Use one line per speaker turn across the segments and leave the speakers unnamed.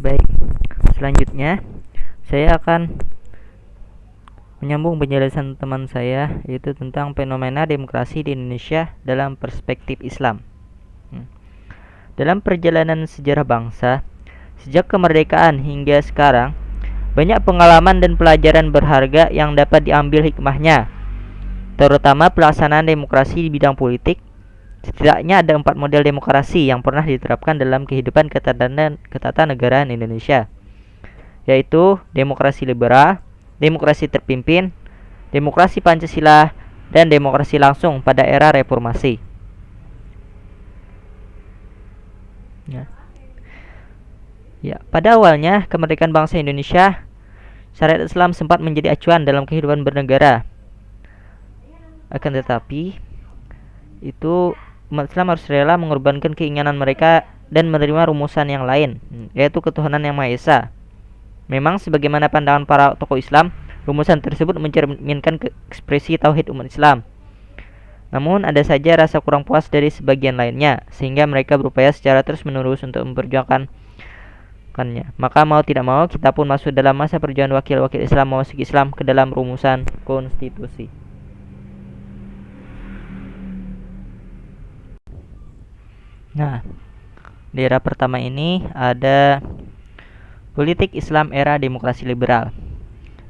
Baik, selanjutnya saya akan menyambung penjelasan teman saya, yaitu tentang fenomena demokrasi di Indonesia dalam perspektif Islam. Dalam perjalanan sejarah bangsa, sejak kemerdekaan hingga sekarang, banyak pengalaman dan pelajaran berharga yang dapat diambil hikmahnya, terutama pelaksanaan demokrasi di bidang politik. Setidaknya ada 4 model demokrasi yang pernah diterapkan dalam kehidupan ketatanegaraan Indonesia, yaitu demokrasi liberal, demokrasi terpimpin, demokrasi Pancasila, dan demokrasi langsung pada era reformasi. Pada awalnya kemerdekaan bangsa Indonesia, syariat Islam sempat menjadi acuan dalam kehidupan bernegara. Akan tetapi, umat Islam harus rela mengorbankan keinginan mereka dan menerima rumusan yang lain, yaitu ketuhanan yang Maha Esa. Memang sebagaimana pandangan para tokoh Islam, rumusan tersebut mencerminkan ekspresi tauhid umat Islam. Namun ada saja rasa kurang puas dari sebagian lainnya, sehingga mereka berupaya secara terus-menerus untuk memperjuangkannya. Maka mau tidak mau, kita pun masuk dalam masa perjuangan wakil-wakil Islam memasuk Islam ke dalam rumusan konstitusi. Nah, di era pertama ini ada politik Islam era demokrasi liberal.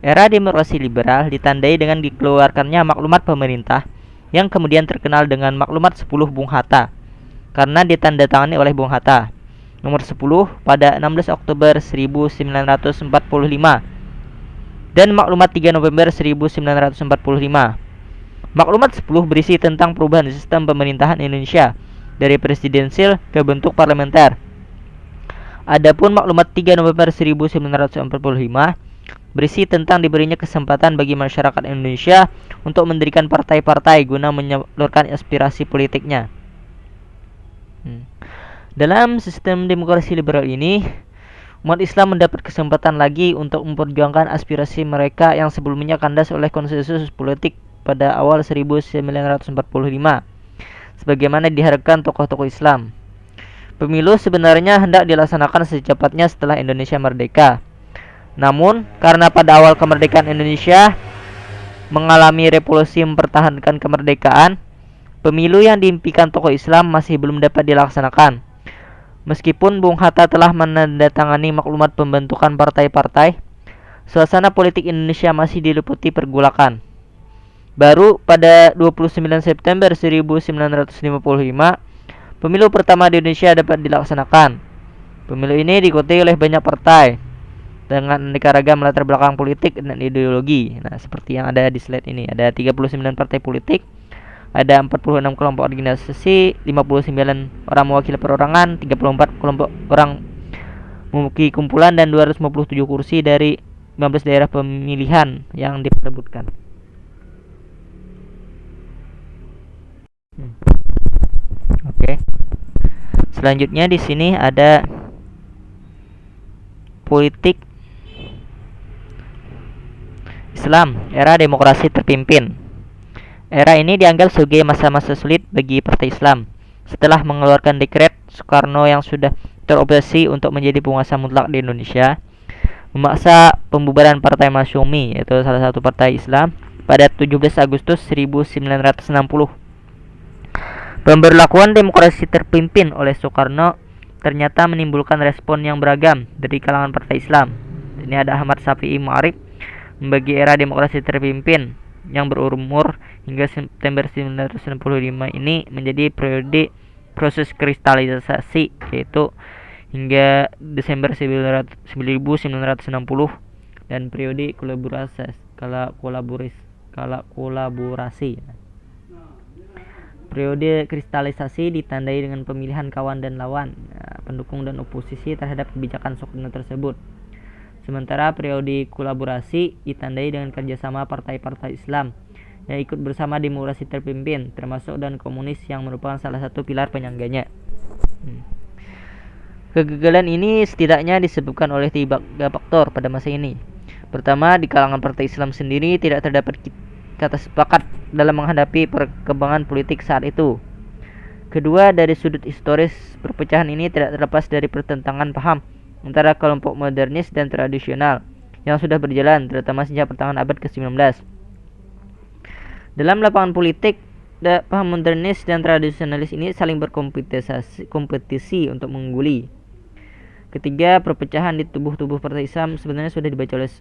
Era demokrasi liberal ditandai dengan dikeluarkannya maklumat pemerintah yang kemudian terkenal dengan maklumat 10 Bung Hatta, karena ditandatangani oleh Bung Hatta, nomor 10 pada 16 Oktober 1945 dan maklumat 3 November 1945. Maklumat 10 berisi tentang perubahan sistem pemerintahan Indonesia dari presidensil ke bentuk parlementer. Adapun maklumat 3 November 1945 berisi tentang diberinya kesempatan bagi masyarakat Indonesia untuk mendirikan partai-partai guna menyalurkan aspirasi politiknya. Dalam sistem demokrasi liberal ini, umat Islam mendapat kesempatan lagi untuk memperjuangkan aspirasi mereka yang sebelumnya kandas oleh konsensus politik pada awal 1945, sebagaimana diharapkan tokoh-tokoh Islam. Pemilu sebenarnya hendak dilaksanakan secepatnya setelah Indonesia merdeka. Namun, karena pada awal kemerdekaan Indonesia mengalami revolusi mempertahankan kemerdekaan, pemilu yang diimpikan tokoh Islam masih belum dapat dilaksanakan. Meskipun Bung Hatta telah menandatangani maklumat pembentukan partai-partai, suasana politik Indonesia masih diliputi pergolakan. Baru pada 29 September 1955, pemilu pertama di Indonesia dapat dilaksanakan. Pemilu ini diikuti oleh banyak partai dengan aneka ragam latar belakang politik dan ideologi. Nah, seperti yang ada di slide ini, ada 39 partai politik, ada 46 kelompok organisasi, 59 orang mewakili perorangan, 34 kelompok orang mewakili kumpulan, dan 257 kursi dari 15 daerah pemilihan yang diperebutkan. Oke. Selanjutnya di sini ada politik Islam era demokrasi terpimpin. Era ini dianggap sebagai masa-masa sulit bagi partai Islam. Setelah mengeluarkan dekret Soekarno yang sudah terobsesi untuk menjadi penguasa mutlak di Indonesia, memaksa pembubaran Partai Masyumi, yaitu salah satu partai Islam, pada 17 Agustus 1960. Pemberlakuan demokrasi terpimpin oleh Soekarno ternyata menimbulkan respon yang beragam dari kalangan partai Islam. Ini ada Ahmad Syafi'i Ma'arif membagi era demokrasi terpimpin yang berumur hingga September 1965 ini menjadi periode proses kristalisasi, yaitu hingga Desember 1960, dan periode kolaborasi. Periode kristalisasi ditandai dengan pemilihan kawan dan lawan, pendukung dan oposisi terhadap kebijakan Soekarno tersebut. Sementara periode kolaborasi ditandai dengan kerjasama partai-partai Islam yang ikut bersama demokrasi terpimpin, termasuk dan komunis yang merupakan salah satu pilar penyangganya. Kegagalan ini setidaknya disebabkan oleh 3 faktor pada masa ini. Pertama, di kalangan partai Islam sendiri tidak terdapat kata sepakat dalam menghadapi perkembangan politik saat itu. Kedua, dari sudut historis, perpecahan ini tidak terlepas dari pertentangan paham antara kelompok modernis dan tradisional yang sudah berjalan, terutama sejak pertengahan abad ke-19. Dalam lapangan politik, paham modernis dan tradisionalis ini saling berkompetisi untuk mengungguli. Ketiga, perpecahan di tubuh Partai Islam sebenarnya sudah dibaca oleh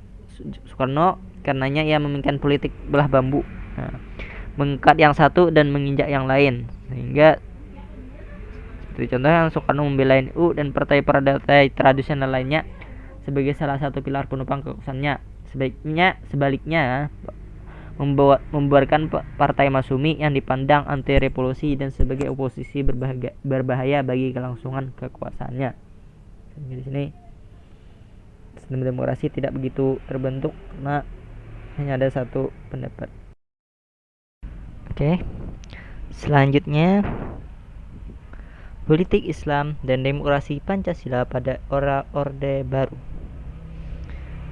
Soekarno, karenanya ia memainkan politik belah bambu, mengangkat yang satu dan menginjak yang lain, sehingga seperti contoh yang Soekarno membela NU dan partai-partai tradisional lainnya sebagai salah satu pilar penopang kekuasaannya. Sebaliknya membuarkan Partai Masyumi yang dipandang anti revolusi dan sebagai oposisi berbahaya bagi kelangsungan kekuasaannya. Di sini sistem demokrasi tidak begitu terbentuk karena hanya ada satu pendapat. Oke. Selanjutnya, politik Islam dan demokrasi Pancasila pada Orde Baru.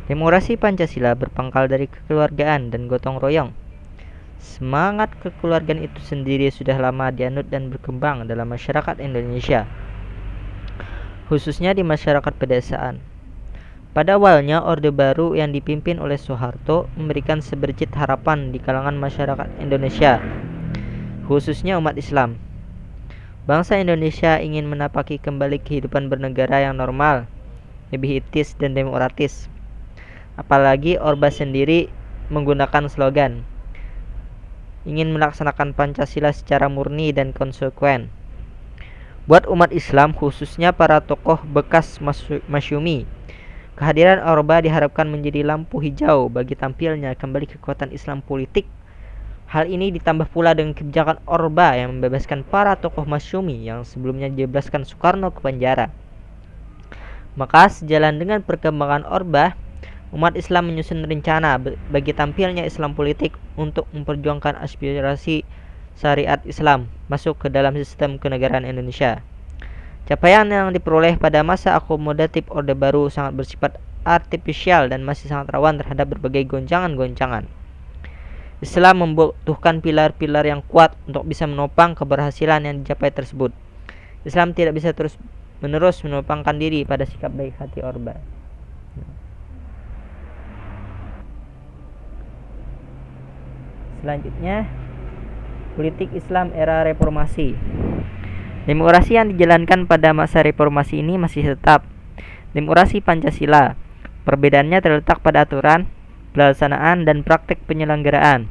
Demokrasi Pancasila berpangkal dari kekeluargaan dan gotong royong. Semangat kekeluargaan itu sendiri sudah lama dianut dan berkembang dalam masyarakat Indonesia, khususnya di masyarakat pedesaan. Pada awalnya, Orde Baru yang dipimpin oleh Soeharto memberikan sebercit harapan di kalangan masyarakat Indonesia, khususnya umat Islam. Bangsa Indonesia ingin menapaki kembali kehidupan bernegara yang normal, lebih etis dan demokratis. Apalagi Orba sendiri menggunakan slogan ingin melaksanakan Pancasila secara murni dan konsekuen. Buat umat Islam, khususnya para tokoh bekas Masyumi, kehadiran Orba diharapkan menjadi lampu hijau bagi tampilnya kembali kekuatan Islam politik. Hal ini ditambah pula dengan kebijakan Orba yang membebaskan para tokoh Masyumi yang sebelumnya dibebaskan Soekarno ke penjara. Maka sejalan dengan perkembangan Orba, umat Islam menyusun rencana bagi tampilnya Islam politik untuk memperjuangkan aspirasi syariat Islam masuk ke dalam sistem kenegaraan Indonesia. Capaian yang diperoleh pada masa akomodatif Orde Baru sangat bersifat artifisial dan masih sangat rawan terhadap berbagai goncangan-goncangan. Islam membutuhkan pilar-pilar yang kuat untuk bisa menopang keberhasilan yang dicapai tersebut. Islam tidak bisa terus-menerus menopangkan diri pada sikap baik hati Orba. Selanjutnya, politik Islam era reformasi. Demokrasi yang dijalankan pada masa reformasi ini masih tetap demokrasi Pancasila. Perbedaannya terletak pada aturan, pelaksanaan, dan praktek penyelenggaraan.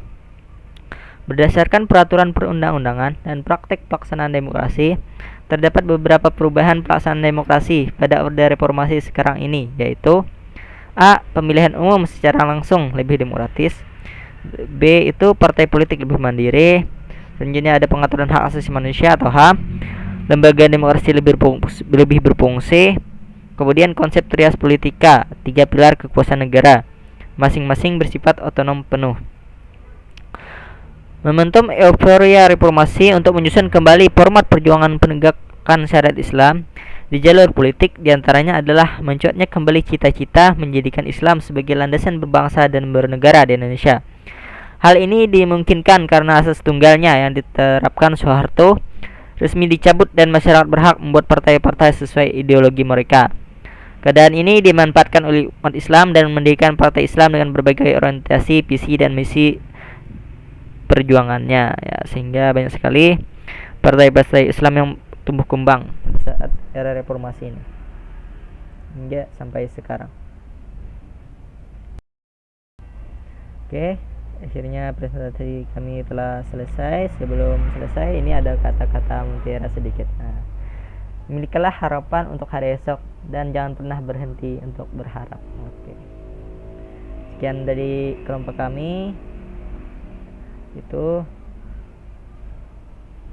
Berdasarkan peraturan perundang-undangan dan praktek pelaksanaan demokrasi, terdapat beberapa perubahan pelaksanaan demokrasi pada orde reformasi sekarang ini, yaitu A. Pemilihan umum secara langsung lebih demokratis. B. Itu partai politik lebih mandiri. Selanjutnya ada pengaturan hak asasi manusia atau HAM. Lembaga demokrasi lebih berfungsi. Kemudian konsep trias politika, 3 pilar kekuasaan negara, masing-masing bersifat otonom penuh. Momentum euforia reformasi untuk menyusun kembali format perjuangan penegakan syariat Islam di jalur politik diantaranya adalah mencuatnya kembali cita-cita menjadikan Islam sebagai landasan berbangsa dan bernegara di Indonesia. Hal ini dimungkinkan karena asas tunggalnya yang diterapkan Soeharto resmi dicabut dan masyarakat berhak membuat partai-partai sesuai ideologi mereka. Keadaan ini dimanfaatkan oleh umat Islam dan mendirikan partai Islam dengan berbagai orientasi, visi, dan misi perjuangannya, ya, sehingga banyak sekali partai-partai Islam yang tumbuh kembang saat era reformasi ini hingga sampai sekarang. Oke, akhirnya presentasi kami telah selesai. Sebelum selesai, ini ada kata-kata mutiara sedikit. Milikilah harapan untuk hari esok dan jangan pernah berhenti untuk berharap. Oke. Sekian dari kelompok kami. Itu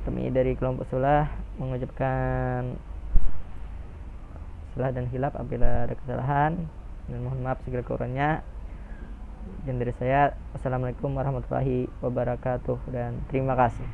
kami dari kelompok Sulah mengucapkan salah dan hilaf apabila ada kesalahan, dan mohon maaf segala kurangnya. Dan dari saya, wassalamualaikum warahmatullahi wabarakatuh dan terima kasih.